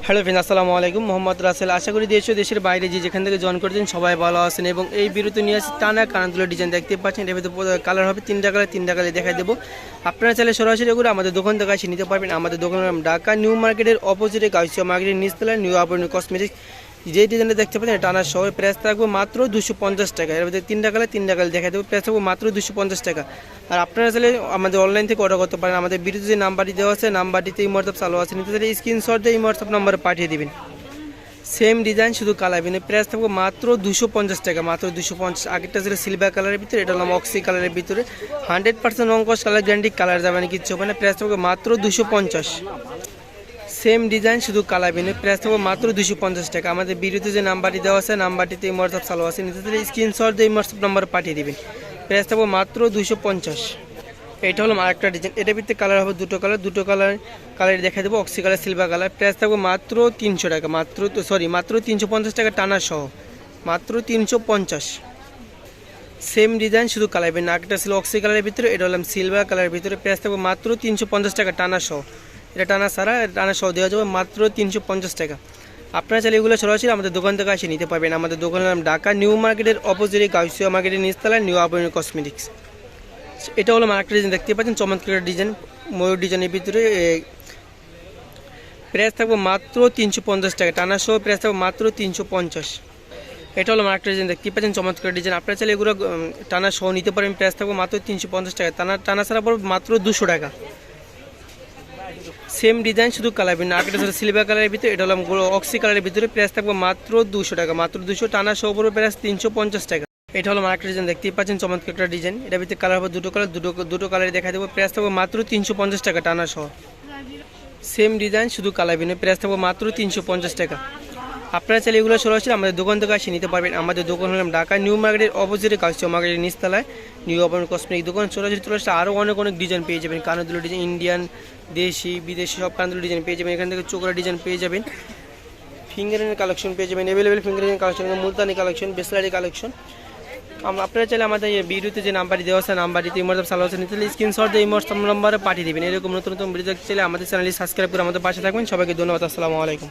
Hello friend, আসসালামু আলাইকুম। মোহাম্মদ রাসেল। আশা করি দেশ ও দেশের বাইরে যেখান থেকে জয়েন করছেন সবাই ভালো আছেন। এবং এই বিরতি নিয়ে আসি টানা কানাতুলের ডিজাইন দেখতে পাচ্ছেন। এর ভিতরে কালার হবে তিনটা কালার দেখাই দেবো। আপনারা চাইলে সরাসরি করে আমাদের দোকান থেকে এসে নিতে পারবেন। আমাদের দোকানের নাম ঢাকা নিউ মার্কেটের অপোজিটে গাউসিয়া মার্কেটের নিচতলায় নিউ আবরণ কসমেটিক্স। যে ডিজাইনটা দেখতে পাচ্ছেন টানার শহরের প্রাইস থাকবে মাত্র 250 টাকা। এর ভিতরে তিনটা কালার দেখা দেবো। প্রাইস থাকবে মাত্র 250 টাকা। আর আপনারা চাইলে আমাদের অনলাইন থেকে অর্ডার করতে পারেন। আমাদের বিরুদ্ধে যে নাম্বারটি দেওয়া আছে নাম্বারটিতে এই হোয়াটসঅ্যাপ চালু আছে, নিতে চাইলে স্ক্রিনশট দিয়ে এই হোয়াটসঅ্যাপ নাম্বারে পাঠিয়ে দেবেন। সেম ডিজাইন শুধু কালার বিনে প্রাইস থাকবে মাত্র 250 টাকা, মাত্র 250। আগেরটা ছিল সিলভার কালারের ভিতরে, এটা হলাম অক্সি কালারের ভিতরে। 100% অঙ্কশ কালার গ্যারান্টি, কালার যাবে না কিচ্ছু হবে না। প্রাইস থাকবে মাত্র 250। সেম ডিজাইন শুধু কালার বিনে প্রাইস থাকবে মাত্র 250 টাকা। আমাদের ভিডিওতে যে নাম্বারটি দেওয়া আছে নাম্বারটিতে এই হোয়াটসঅ্যাপ চালু আছে, নিতে চাইলে স্ক্রিনশট দিয়ে এই হোয়াটসঅ্যাপ নাম্বারে পাঠিয়ে দেবেন। প্রাইস থাকবে মাত্র 250। এটা হলো আরেকটা ডিজাইন, এটার ভিতরে কালার হবে দুটো কালার দেখা দেবো। Oxy colour, silver colour. Price থাকবে মাত্র 300 টাকা, মাত্র 350 টাকা টানা সহ, মাত্র 350। সেম ডিজাইন শুধু কালার না, একটা ছিল অক্সি কালারের ভিতরে, এটা হলাম সিলভার কালারের ভিতরে। প্রাইস থাকবে মাত্র 350 টাকা টানা সহ। এটা টানা সারা, টানা সহ দেওয়া যাবে মাত্র 350 টাকা। আপনারা চাইলে এগুলো সরাসরি আমাদের দোকান থেকে এসে নিতে পারবেন। আমাদের দোকানের নাম ঢাকা নিউ মার্কেটের অপোজিটে গাউসিয়া মার্কেটের নিচতলায় নিউ আবরণ কসমেটিক্স। এটা হলো আরেকটা ডিজাইন দেখতে পাচ্ছেন, চমৎকার ডিজাইন, ময়ূর ডিজাইনের ভিতরে। প্রাইস থাকবে মাত্র 350 টাকা টানা সহ। প্রাইস থাকবে মাত্র 350। এটা হলো আরেকটা ডিজাইন দেখতে পাচ্ছেন, চমৎকার ডিজাইন। আপনারা চাইলে এগুলো টানা সহ নিতে পারেন। প্রাইস থাকবে মাত্র 350 টাকা, টানা ছাড়া পড়বে মাত্র 200 টাকা। সেম ডিজাইন শুধু কালার ভিন্ন, আরেকটা ছিল সিলভার কালারের ভিতরে, এটা হলাম অক্সি কালারের ভিতরে। প্রাইস থাকবে মাত্র 200 টাকা, মাত্র 200। টানা সহ পড়বে প্রাইস 350 টাকা। এটা হলো আরেকটা ডিজাইন দেখতেই পাচ্ছেন, চমৎকার একটা ডিজাইন। এটার ভিতরে কালার হবে দুটো কালার দেখা দেবো। প্রাইস থাকবে মাত্র 350 টাকা টানা সহ। সেম ডিজাইন শুধু কালার ভিন্ন, প্রাইস থাকবে মাত্র 350 টাকা। আপনারা চাইলে এগুলো সরাসরি আমাদের দোকান থেকে এসে নিতে পারবেন। আমাদের দোকান হলাম ঢাকা নিউ মার্কেটের অপোজিটে গাউসিয়া মার্কেটের নিচতলায় নিউ আবরণ কসমেটিক দোকান। সরাসরি চলে আসলে আরও অনেক ডিজাইন পেয়ে যাবেন। কানাদুলের ডিজাইন, ইন্ডিয়ান, দেশি, বিদেশি সব কানাদুলের ডিজাইন পেয়ে যাবেন। এখান থেকে চোখরা ডিজাইন পেয়ে যাবেন, ফিঙ্গারিংয়ের কালেকশন পেয়ে যাবেন, available fingering collection, Multani collection, বেসলারি কালেকশন। আপনারা চাইলে আমাদের ভিডিওতে যে নাম্বারটি দেওয়া আছে নাম্বারটিতে ইমোটসঅ্যাপ চালু আছে, নিতে স্ক্রিনশট দিয়ে ইমোটসঅ্যাপ নাম্বারে পাঠিয়ে দেবেন। এরকম নতুন ভিডিও চাইলে আমাদের চ্যানেলটি সাবস্ক্রাইব করে আমাদের পাশে থাকবেন। সবাইকে ধন্যবাদ। আসসালামু আলাইকুম।